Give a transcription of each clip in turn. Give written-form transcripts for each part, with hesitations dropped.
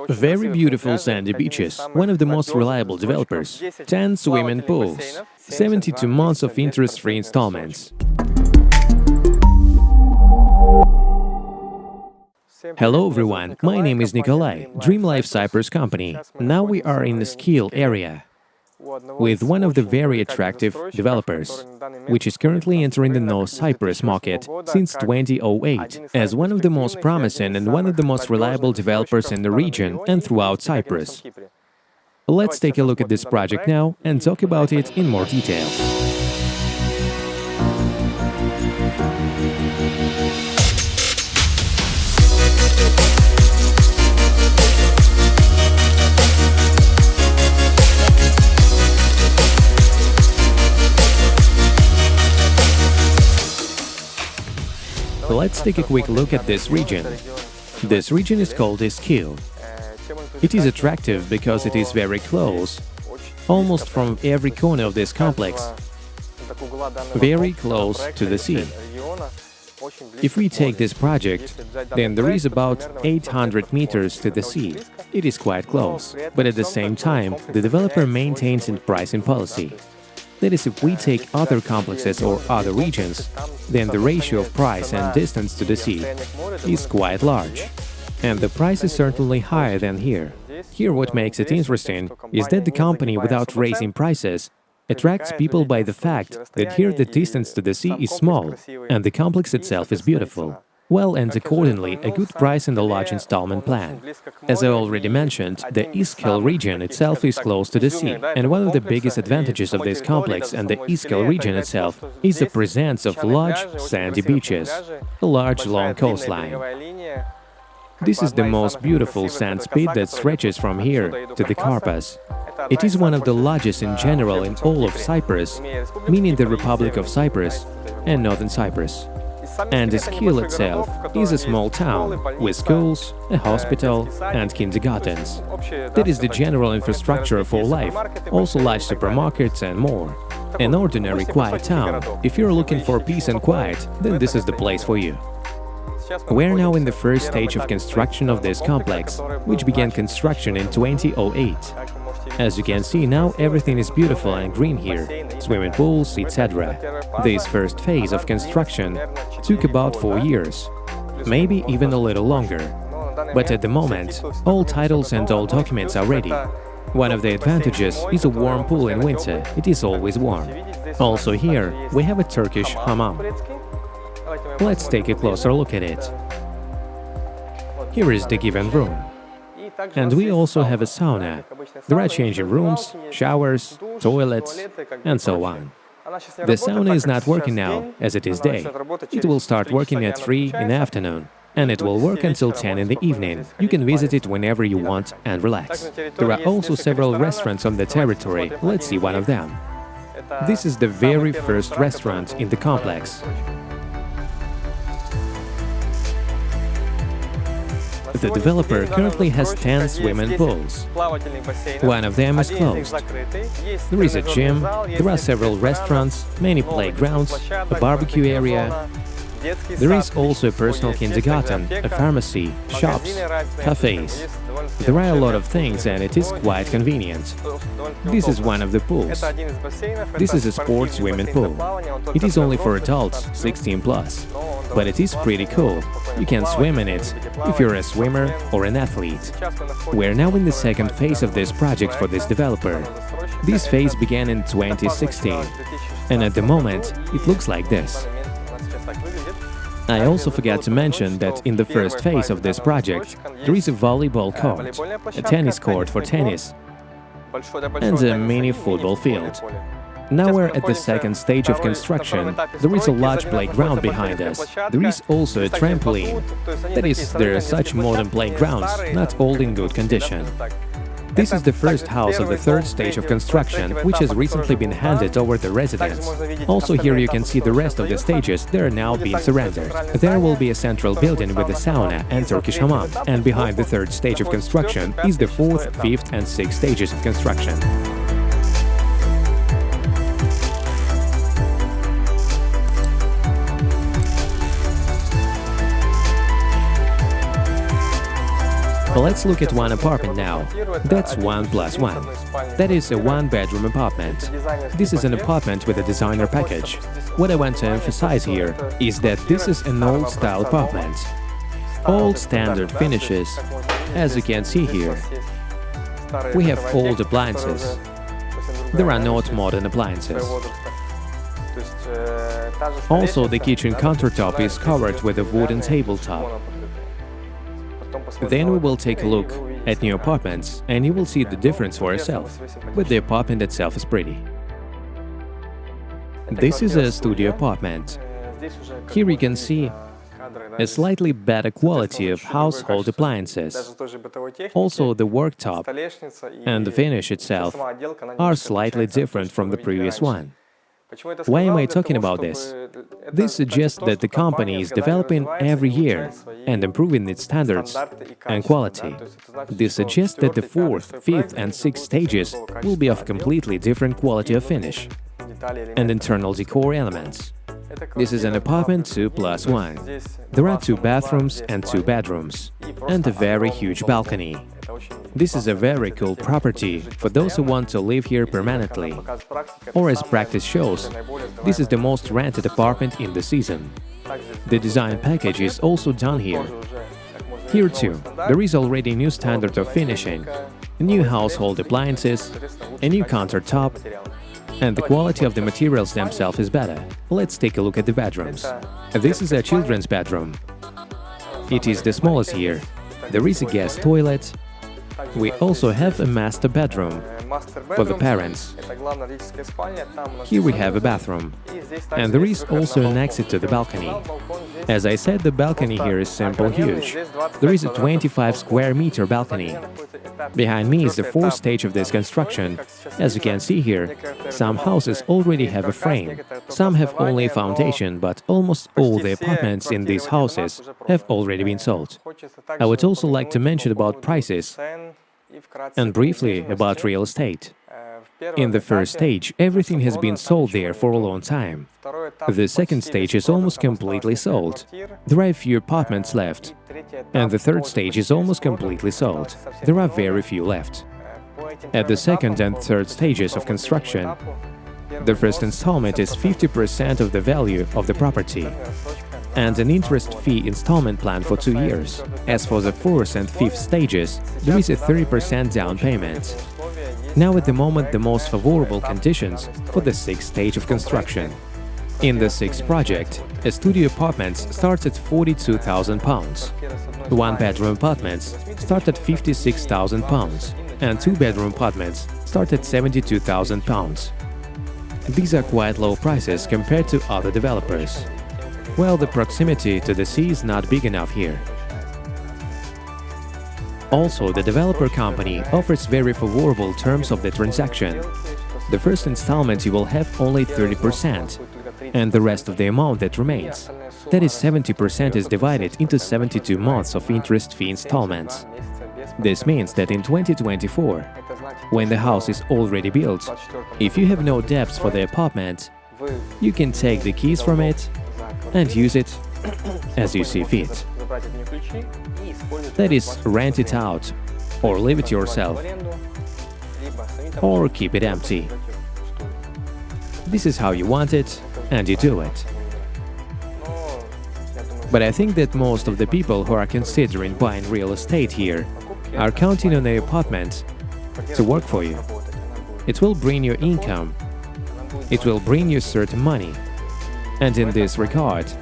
Very beautiful sandy beaches, one of the most reliable developers, 10 swimming pools, 72 months of interest-free installments. Hello everyone, my name is Nikolai, DreamLife Cyprus company. Now we are in the Iskele area with one of the very attractive developers, which is currently entering the North Cyprus market since 2008 as one of the most promising and one of the most reliable developers in the region and throughout Cyprus. Let's take a look at this project now and talk about it in more detail. Let's take a quick look at this region. This region is called Iskele. It is attractive because it is very close, almost from every corner of this complex, very close to the sea. If we take this project, then there is about 800 meters to the sea. It is quite close, but at the same time, the developer maintains its pricing policy. That is, if we take other complexes or other regions, then the ratio of price and distance to the sea is quite large. And the price is certainly higher than here. Here what makes it interesting is that the company, without raising prices, attracts people by the fact that here the distance to the sea is small and the complex itself is beautiful. Well, and accordingly, a good price and a large installment plan. As I already mentioned, the Iskele region itself is close to the sea, and one of the biggest advantages of this complex and the Iskele region itself is the presence of large sandy beaches, a large long coastline. This is the most beautiful sand spit that stretches from here to the Carpaths. It is one of the largest in general in all of Cyprus, meaning the Republic of Cyprus and Northern Cyprus. And Iskele itself is a small town with schools, a hospital and kindergartens. That is the general infrastructure for life, also large supermarkets and more. An ordinary quiet town. If you're looking for peace and quiet, then this is the place for you. We're now in the first stage of construction of this complex, which began construction in 2008. As you can see now, everything is beautiful and green here, swimming pools, etc. This first phase of construction took about 4 years, maybe even a little longer. But at the moment, all titles and all documents are ready. One of the advantages is a warm pool in winter, it is always warm. Also here, we have a Turkish hammam. Let's take a closer look at it. Here is the given room. And we also have a sauna. There are changing rooms, showers, toilets, and so on. The sauna is not working now, as it is day. It will start working at 3 in the afternoon, and it will work until 10 in the evening. You can visit it whenever you want and relax. There are also several restaurants on the territory. Let's see one of them. This is the very first restaurant in the complex. The developer currently has 10 swimming pools. One of them is closed. There is a gym, there are several restaurants, many playgrounds, a barbecue area. There is also a personal kindergarten, a pharmacy, shops, cafes. There are a lot of things and it is quite convenient. This is one of the pools. This is a sports swimming pool. It is only for adults, 16+. But it is pretty cool. You can swim in it if you're a swimmer or an athlete. We're now in the second phase of this project for this developer. This phase began in 2016, and at the moment it looks like this. I also forgot to mention that in the first phase of this project there is a volleyball court, a tennis court for tennis, and a mini football field. Now we're at the second stage of construction. There is a large playground behind us. There is also a trampoline. That is, there are such modern playgrounds, not all in good condition. This is the first house of the third stage of construction, which has recently been handed over to residents. Also here you can see the rest of the stages, they are now being surrendered. There will be a central building with a sauna and Turkish hammam, and behind the third stage of construction is the fourth, fifth and sixth stages of construction. Let's look at one apartment now. That's 1+1. That is a one-bedroom apartment. This is an apartment with a designer package. What I want to emphasize here is that this is an old-style apartment. All standard finishes, as you can see here. We have old appliances. There are not modern appliances. Also, the kitchen countertop is covered with a wooden tabletop. Then we will take a look at new apartments and you will see the difference for yourself, but the apartment itself is pretty. This is a studio apartment. Here you can see a slightly better quality of household appliances. Also, the worktop and the finish itself are slightly different from the previous one. Why am I talking about this? This suggests that the company is developing every year and improving its standards and quality. This suggests that the fourth, fifth and sixth stages will be of completely different quality of finish and internal decor elements. This is an apartment 2+1. There are 2 bathrooms and 2 bedrooms, and a very huge balcony. This is a very cool property for those who want to live here permanently. Or as practice shows, this is the most rented apartment in the season. The design package is also done here. Here too, there is already a new standard of finishing, new household appliances, a new countertop, and the quality of the materials themselves is better. Let's take a look at the bedrooms. This is a children's bedroom. It is the smallest here. There is a guest toilet. We also have a master bedroom for the parents. Here we have a bathroom. And there is also an exit to the balcony. As I said, the balcony here is simple huge. There is a 25 square meter balcony. Behind me is the fourth stage of this construction. As you can see here, some houses already have a frame, some have only a foundation, but almost all the apartments in these houses have already been sold. I would also like to mention about prices and briefly about real estate. In the first stage, everything has been sold there for a long time. The second stage is almost completely sold. There are a few apartments left. And the third stage is almost completely sold. There are very few left. At the second and third stages of construction, the first installment is 50% of the value of the property and an interest-free installment plan for 2 years. As for the fourth and fifth stages, there is a 30% down payment. Now at the moment the most favorable conditions for the sixth stage of construction. In the sixth project, a studio apartments starts at £42,000, one-bedroom apartments start at £56,000, and two-bedroom apartments start at £72,000. These are quite low prices compared to other developers. Well, the proximity to the sea is not big enough here. Also, the developer company offers very favorable terms of the transaction. The first installment you will have only 30%, and the rest of the amount that remains, that is 70%, is divided into 72 months of interest-free installments. This means that in 2024, when the house is already built, if you have no debts for the apartment, you can take the keys from it and use it as you see fit. That is, rent it out, or leave it yourself, or keep it empty. This is how you want it, and you do it. But I think that most of the people who are considering buying real estate here are counting on the apartment to work for you. It will bring you income, it will bring you certain money, and in this regard,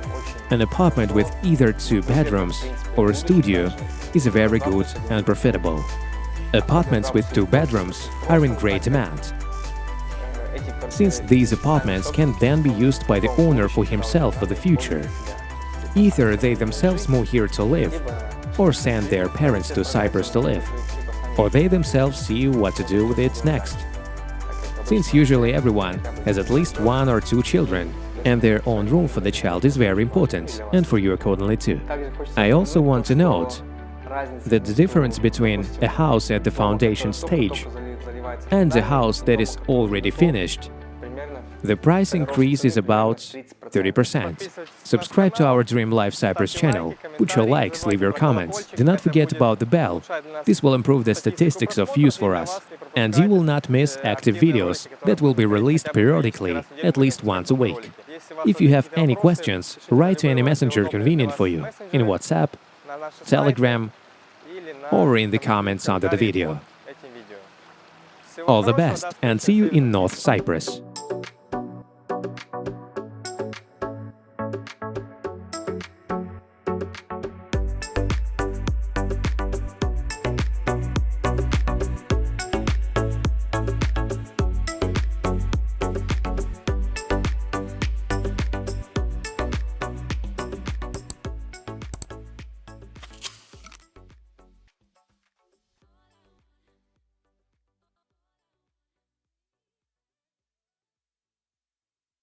an apartment with either 2 bedrooms or a studio is very good and profitable. Apartments with 2 bedrooms are in great demand, since these apartments can then be used by the owner for himself for the future. Either they themselves move here to live, or send their parents to Cyprus to live, or they themselves see what to do with it next. Since usually everyone has at least 1 or 2 children, and their own room for the child is very important, and for you accordingly too. I also want to note that the difference between a house at the foundation stage and a house that is already finished, the price increase is about 30%. Subscribe to our DreamLife Cyprus channel, put your likes, leave your comments. Do not forget about the bell. This will improve the statistics of views for us. And you will not miss active videos that will be released periodically, at least once a week. If you have any questions, write to any messenger convenient for you, in WhatsApp, Telegram, or in the comments under the video. All the best, and see you in North Cyprus.